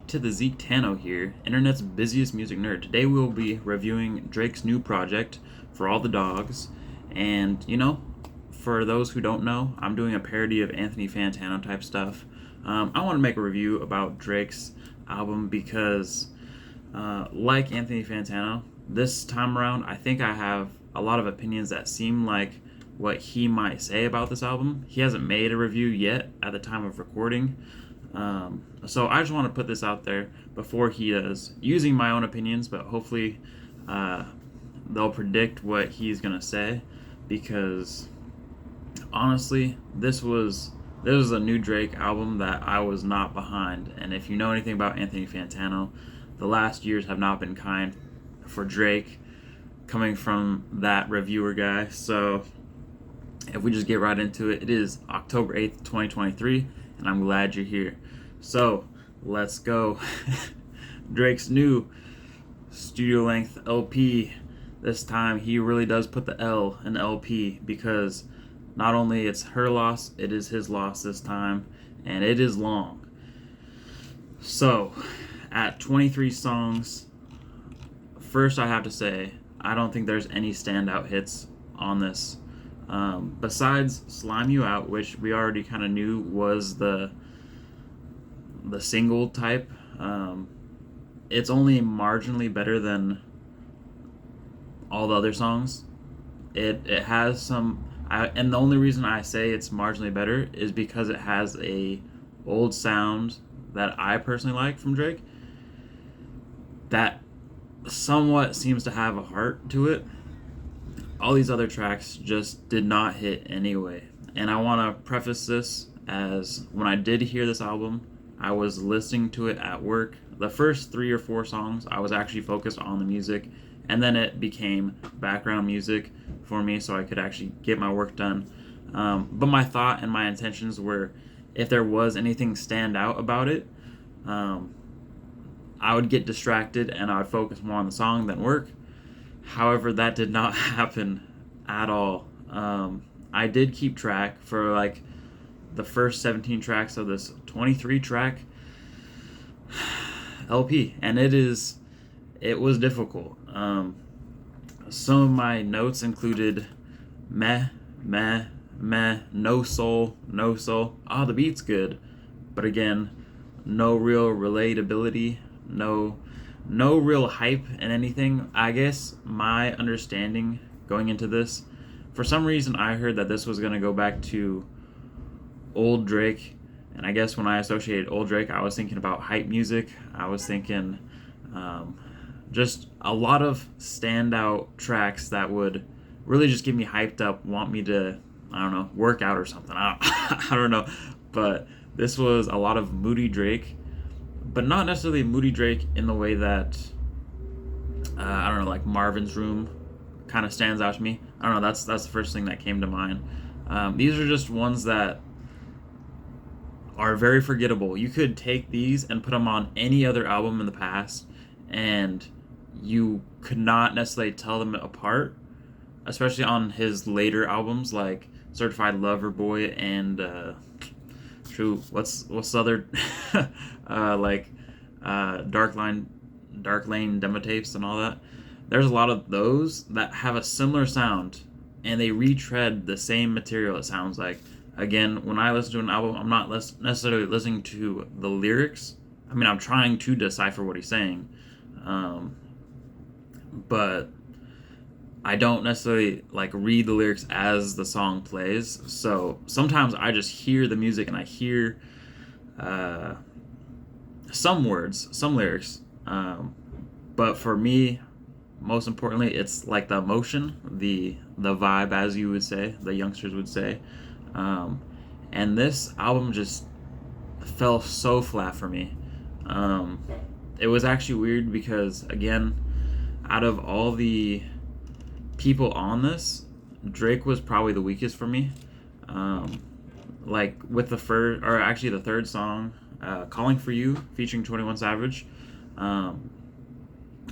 to the Zeke Tano here, internet's busiest music nerd. Today we will be reviewing Drake's new project, For All the Dogs. And, for those who don't know, I'm doing a parody of Anthony Fantano type stuff. I want to make a review about Drake's album because, like Anthony Fantano, this time around, I think I have a lot of opinions that seem like what he might say about this album. He hasn't made a review yet at the time of recording. So I just want to put this out there before he does, using my own opinions, but hopefully they'll predict what he's going to say, because honestly, this was a new Drake album that I was not behind. And if you know anything about Anthony Fantano, the last years have not been kind for Drake, coming from that reviewer guy. So if we just get right into it, it is October 8th, 2023, and I'm glad you're here. So let's go. Drake's new studio length LP. This time he really does put the L in LP, because not only it's her loss, it is his loss this time, and it is long. So at 23 songs, first I have to say, I don't think there's any standout hits on this. Besides Slime You Out, which we already kind of knew was the single type, it's only marginally better than all the other songs. It has some, and the only reason I say it's marginally better is because it has a old sound that I personally like from Drake that somewhat seems to have a heart to it. All these other tracks just did not hit anyway. And I want to preface this as, when I did hear this album, I was listening to it at work. The first 3 or 4 songs, I was actually focused on the music, and then it became background music for me so I could actually get my work done. But my thought and my intentions were, if there was anything stand out about it, I would get distracted and I would focus more on the song than work. However, that did not happen at all. I did keep track for like the first 17 tracks of this 23 track LP, and it was difficult. Some of my notes included meh, meh, meh, no soul, no soul. The beat's good, but again, no real relatability, no real hype in anything. I guess my understanding going into this, for some reason I heard that this was going to go back to old Drake, and I guess when I associated old Drake, I was thinking about hype music. I was thinking just a lot of standout tracks that would really just get me hyped up, want me to, I don't know, work out or something. I don't know. But this was a lot of moody Drake, but not necessarily moody Drake in the way that, I don't know, like Marvin's Room kind of stands out to me. I don't know, that's the first thing that came to mind. These are just ones that are very forgettable. You could take these and put them on any other album in the past, and you could not necessarily tell them apart, especially on his later albums like Certified Lover Boy and what's the other Dark Lane demo tapes and all that. There's a lot of those that have a similar sound, and they retread the same material, it sounds like. Again, when I listen to an album, I'm not necessarily listening to the lyrics. I mean, I'm trying to decipher what he's saying, but I don't necessarily like read the lyrics as the song plays. So sometimes I just hear the music and I hear some words, some lyrics. But for me, most importantly, it's like the emotion, the vibe, as you would say, the youngsters would say. And this album just fell so flat for me. It was actually weird because, again, out of all the people on this, Drake was probably the weakest for me. Like with the third song, Calling For You, featuring 21 Savage.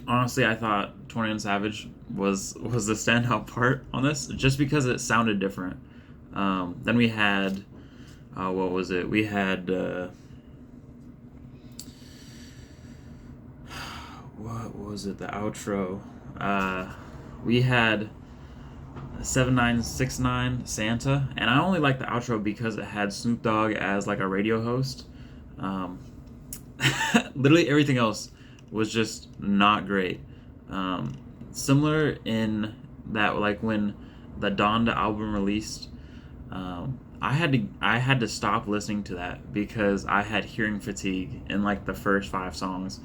Honestly, I thought 21 Savage was the standout part on this, just because it sounded different. Then we had, what was it? We had what was it? The outro. We had 7969 Santa, and I only like the outro because it had Snoop Dogg as like a radio host. Um, Literally everything else was just not great. Um, Similar in that, like when the Donda album released, I had to stop listening to that because I had hearing fatigue in like the first 5 songs.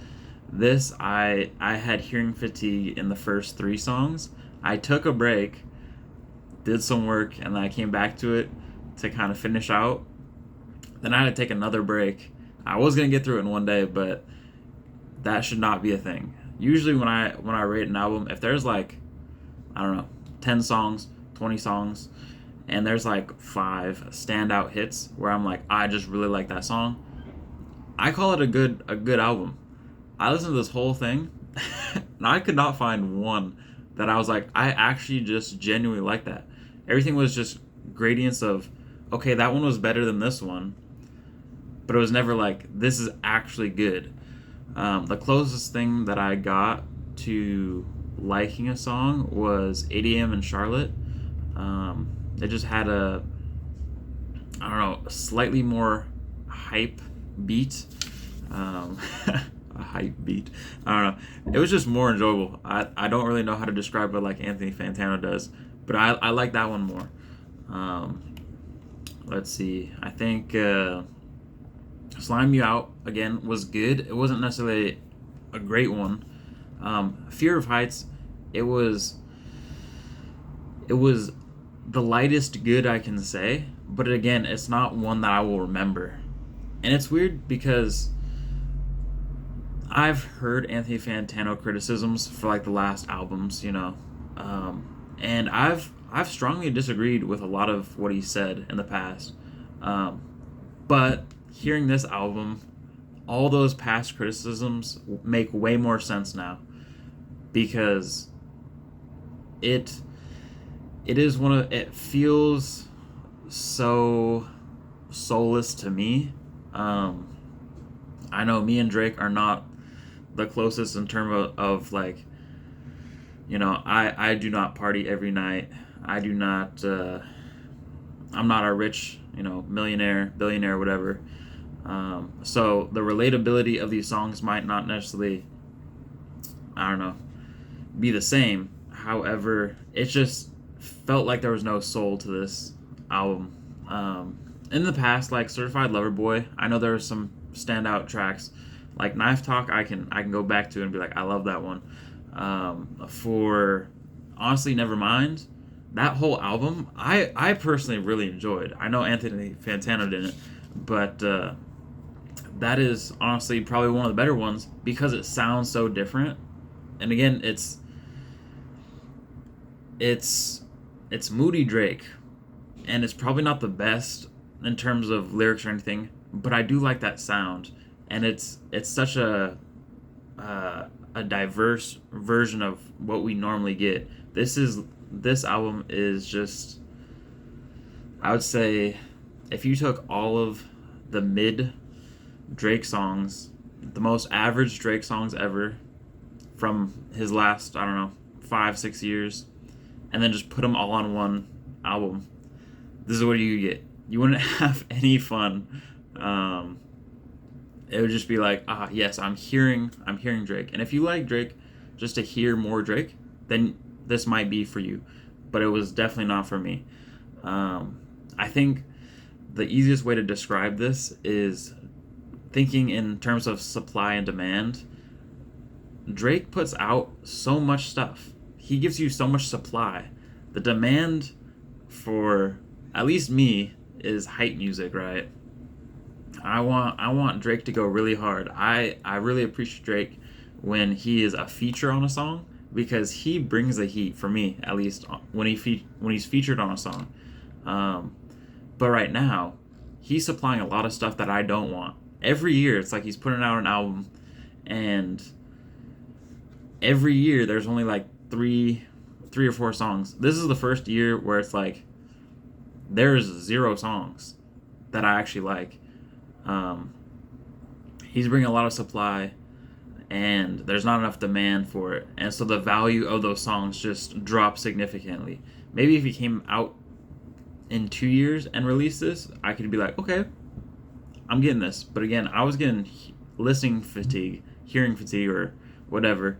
This I had hearing fatigue in the first 3 songs. I took a break, did some work, and then I came back to it to kind of finish out. Then I had to take another break. I was gonna get through it in one day, but that should not be a thing. Usually when I rate an album, if there's like, I don't know, 10 songs, 20 songs, and there's like 5 standout hits where I'm like, I just really like that song, I call it a good album. I listened to this whole thing and I could not find one that I was like, I actually just genuinely like that. Everything was just gradients of, okay, that one was better than this one, but it was never like, this is actually good. The closest thing that I got to liking a song was 8 a.m. in Charlotte. It just had I don't know, a slightly more hype beat. Um, a hype beat. I don't know. It was just more enjoyable. I don't really know how to describe it like Anthony Fantano does, but I like that one more. Let's see. I think Slime You Out, again, was good. It wasn't necessarily a great one. Fear of Heights, it was the lightest good I can say, but again, it's not one that I will remember. And it's weird because I've heard Anthony Fantano criticisms for like the last albums, and I've strongly disagreed with a lot of what he said in the past. But hearing this album, all those past criticisms make way more sense now because it feels so soulless to me. I know me and Drake are not the closest in terms of like, I do not party every night. I do not I'm not a rich, millionaire, billionaire, whatever. So the relatability of these songs might not necessarily, I don't know, be the same. However, it just felt like there was no soul to this album. In the past, like Certified Lover Boy, I know there were some standout tracks. Like Knife Talk, I can go back to and be like, I love that one. For Honestly Nevermind, that whole album, I personally really enjoyed. I know Anthony Fantano didn't, but that is honestly probably one of the better ones because it sounds so different. And again, it's moody Drake, and it's probably not the best in terms of lyrics or anything, but I do like that sound, and it's such a diverse version of what we normally get. This album is just, I would say, if you took all of the mid Drake songs, the most average Drake songs ever from his last, I don't know, 5-6 years, and then just put them all on one album, this is what you get. You wouldn't have any fun. It would just be like, yes, I'm hearing Drake. And if you like Drake, just to hear more Drake, then this might be for you. But it was definitely not for me. I think the easiest way to describe this is thinking in terms of supply and demand. Drake puts out so much stuff. He gives you so much supply. The demand for, at least me, is hype music, right? I want Drake to go really hard. I really appreciate Drake when he is a feature on a song because he brings the heat for me, at least when he's featured on a song. But right now, he's supplying a lot of stuff that I don't want. Every year, it's like he's putting out an album, and every year there's only like three or four songs. This is the first year where it's like there's 0 songs that I actually like. He's bringing a lot of supply, and there's not enough demand for it, and so the value of those songs just drops significantly. Maybe if he came out in 2 years and released this, I could be like, okay, I'm getting this. But again, I was getting listening fatigue, hearing fatigue, or whatever,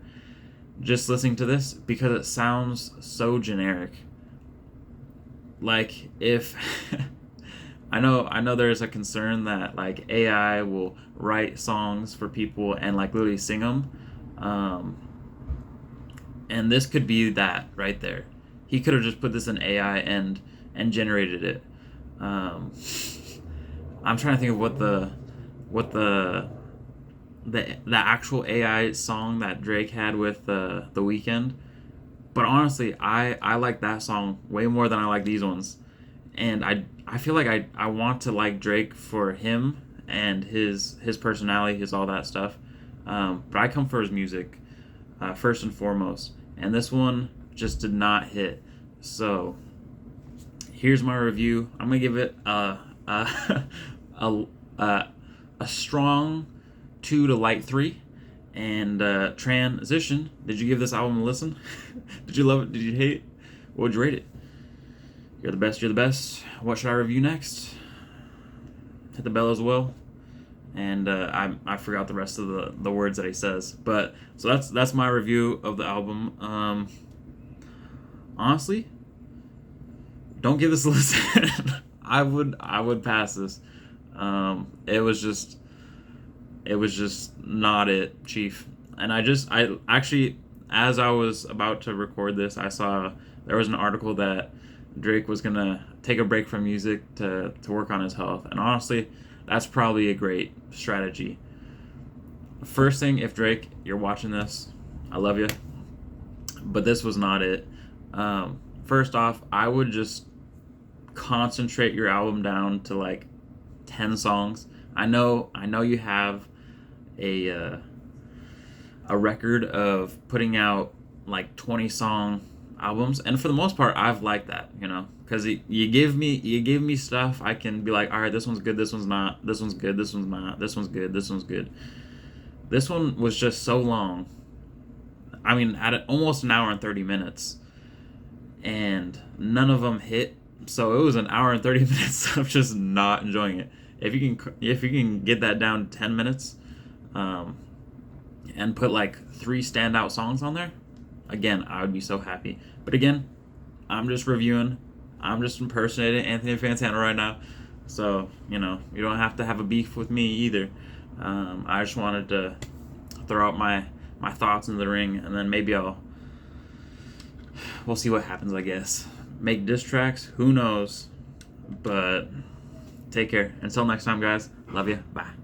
just listening to this because it sounds so generic. Like, if I know there's a concern that like AI will write songs for people and like literally sing them, and this could be that right there. He could have just put this in AI and generated it. I'm trying to think of what the actual AI song that Drake had with the Weeknd. But honestly, I like that song way more than I like these ones, and I feel like I want to like Drake for him and his personality, his all that stuff. But I come for his music first and foremost, and this one just did not hit. So here's my review. I'm gonna give it a strong 2 to light 3. And transition. Did you give this album a listen? Did you love it? Did you hate it? What would you rate it? You're the best. You're the best. What should I review next? Hit the bell as well. And I forgot the rest of the words that he says. But so that's my review of the album. Honestly, don't give this a listen. I would pass this. It was just not it, Chief. And I actually, as I was about to record this, I saw there was an article that Drake was gonna take a break from music to work on his health. And honestly, that's probably a great strategy. First thing, if Drake, you're watching this, I love you, but this was not it. First off, I would just concentrate your album down to like 10 songs. I know you have a record of putting out like 20 song albums, and for the most part I've liked that, because you give me stuff I can be like, all right, this one's good, this one's not, this one's good, this one's not, this one's good, this one's good. This one was just so long. I mean, at almost an hour and 30 minutes, and none of them hit. So it was an hour and 30 minutes of just not enjoying it. If you can get that down to 10 minutes, and put like 3 standout songs on there, again, I would be so happy. But again, I'm just reviewing. I'm just impersonating Anthony Fantano right now. So, you don't have to have a beef with me either. I just wanted to throw out my thoughts in the ring, and then maybe we'll see what happens, I guess. Make diss tracks, who knows? But take care. Until next time, guys. Love you. Bye.